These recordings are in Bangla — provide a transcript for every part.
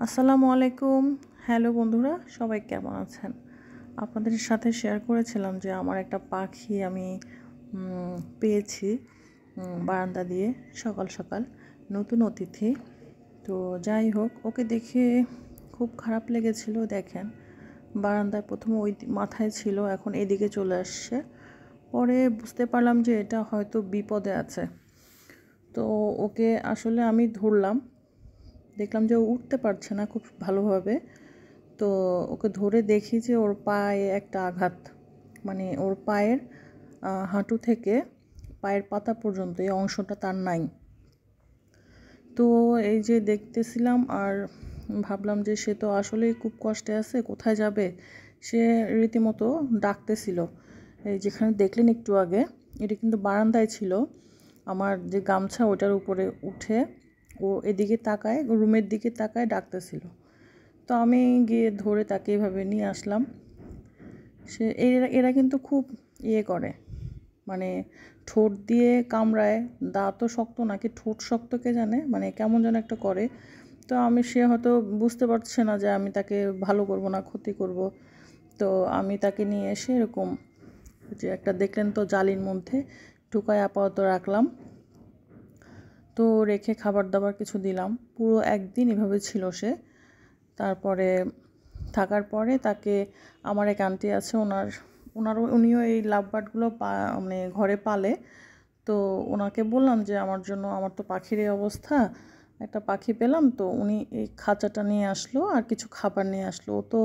আসসালামু আলাইকুম। হ্যালো বন্ধুরা, সবাই কেমন আছেন? আপনাদের সাথে শেয়ার করেছিলাম যে আমার একটা পাখি আমি পেয়েছি বারান্দা দিয়ে সকাল সকাল, নতুন অতিথি। তো যাই হোক, ওকে দেখে খুব খারাপ লেগেছিল। দেখেন, বারান্দায় প্রথমে ওই মাথায় ছিল, এখন এদিকে চলে আসছে। পরে বুঝতে পারলাম যে এটা হয়তো বিপদে আছে। তো ওকে আসলে আমি ধরলাম, দেখলাম যে ও উঠতে পারছে না খুব ভালোভাবে। তো ওকে ধরে দেখি যে ওর পায়ে একটা আঘাত, মানে ওর পায়ের হাঁটু থেকে পায়ের পাতা পর্যন্ত এই অংশটা তার নাই। তো এই যে দেখতেছিলাম আর ভাবলাম যে সে তো আসলেই খুব কষ্টে আছে, কোথায় যাবে। সে রীতিমতো ডাকতেছিল। এই যেখানে দেখলেন একটু আগে, এটা কিন্তু বারান্দায় ছিল। আমার যে গামছা ওটার উপরে উঠে ও এদিকে তাকায়, রুমের দিকে তাকায় ডাকতেছিল। তো আমি গিয়ে ধরে তাকে এইভাবে নিয়ে আসলাম। এরা কিন্তু খুব করে, মানে ঠোঁট দিয়ে কামড়ায়, দাঁতও শক্ত নাকি ঠোঁট শক্ত কে জানে, মানে কেমন যেন একটা করে। তো সে হয়তো বুঝতে পারছে না যে আমি তাকে ভালো করব না ক্ষতি করব। তো আমি তাকে নিয়ে এসে এরকম যে একটা দেখলেন তো জালির মধ্যে ঢুকায় আপাতত রাখলাম। তো রেখে খাবার দাবার কিছু দিলাম। পুরো একদিন এভাবে ছিল সে। তারপরে থাকার পরে তাকে আমার এক আন্টি আছে, উনিও এই লাভ বার্ডগুলো মানে ঘরে পালে। তো ওনাকে বললাম যে আমার জন্য, আমার তো পাখির এই অবস্থা, একটা পাখি পেলাম। তো উনি এই খাঁচাটা নিয়ে আসলো আর কিছু খাবার নিয়ে আসলো। ও তো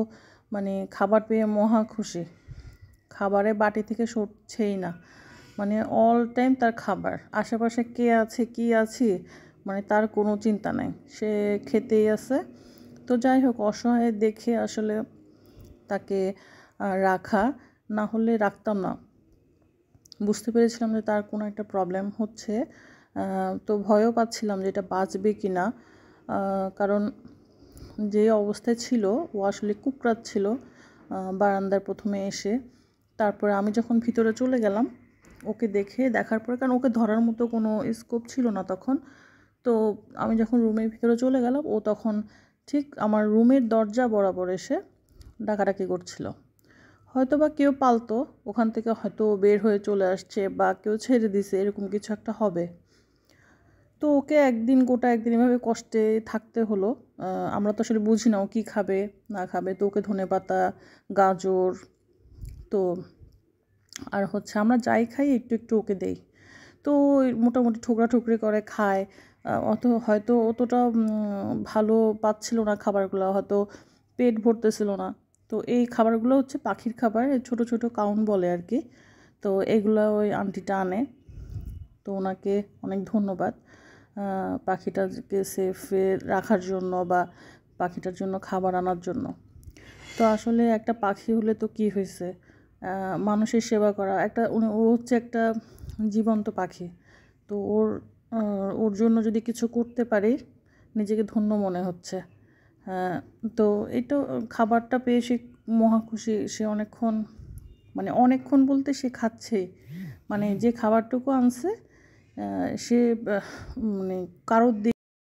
মানে খাবার পেয়ে মহা খুশি, খাবারের বাটি থেকে সরছেই না, মানে অল টাইম তার খাবার। আশেপাশে কে আছে কি আছে মানে তার কোনো চিন্তা নাই, সে খেতেই আছে। তো যাই হোক, অসহায় দেখে আসলে তাকে রাখা, না হলে রাখতাম না। বুঝতে পেরেছিলাম যে তার কোনো একটা প্রবলেম হচ্ছে। তো ভয়ও পাচ্ছিলাম যে এটা বাঁচবে কি না, কারণ যে অবস্থায় ছিল ও আসলে কুকড়াচ্ছিল বারান্দায় প্রথমে এসে। তারপরে আমি যখন ভিতরে চলে গেলাম ওকে দেখার পরে, কারণ ওকে ধরার মতো কোনো স্কোপ ছিল না তখন। তো আমি যখন রুমের ভিতরে চলে গেলাম, ও তখন ঠিক আমার রুমের দরজা বরাবর এসে ডাকাডাকি করছিল। হয়তো বা কেউ পালতো, ওখান থেকে হয়তো বের হয়ে চলে আসছে বা কেউ ছেড়ে দিছে, এরকম কিছু একটা হবে। তো ওকে গোটা একদিন এভাবে কষ্টে থাকতে হলো। আমরা তো আসলে বুঝি না ও কী খাবে না খাবে। তো ওকে ধনেপাতা, গাজর, তো আর হচ্ছে আমরা যাই খাই একটু একটু ওকে দেই। তো মোটামুটি ঠোকরাঠুকরি করে খায়। হয়তো অতটা ভালো পাচ্ছিল না খাবারগুলো, হয়তো পেট ভরতেছিল না। তো এই খাবারগুলো হচ্ছে পাখির খাবার, ছোট ছোট কাউন বলে আর কি। তো এগুলো ওই আন্টিটা আনে। তো ওনাকে অনেক ধন্যবাদ পাখিটাকে সেফে রাখার জন্য বা পাখিটার জন্য খাবার আনার জন্য। তো আসলে একটা পাখি হলে তো কী হয়েছে, মানুষের সেবা করা, ও হচ্ছে একটা জীবন্ত পাখি। তো ওর জন্য যদি কিছু করতে পারি, নিজেকে ধন্য মনে হচ্ছে। তো এইটা খাবারটা পেয়ে সে মহা খুশি। সে অনেকক্ষণ বলতে সে খাচ্ছেই, মানে যে খাবারটুকু আনছে সে মানে কারোর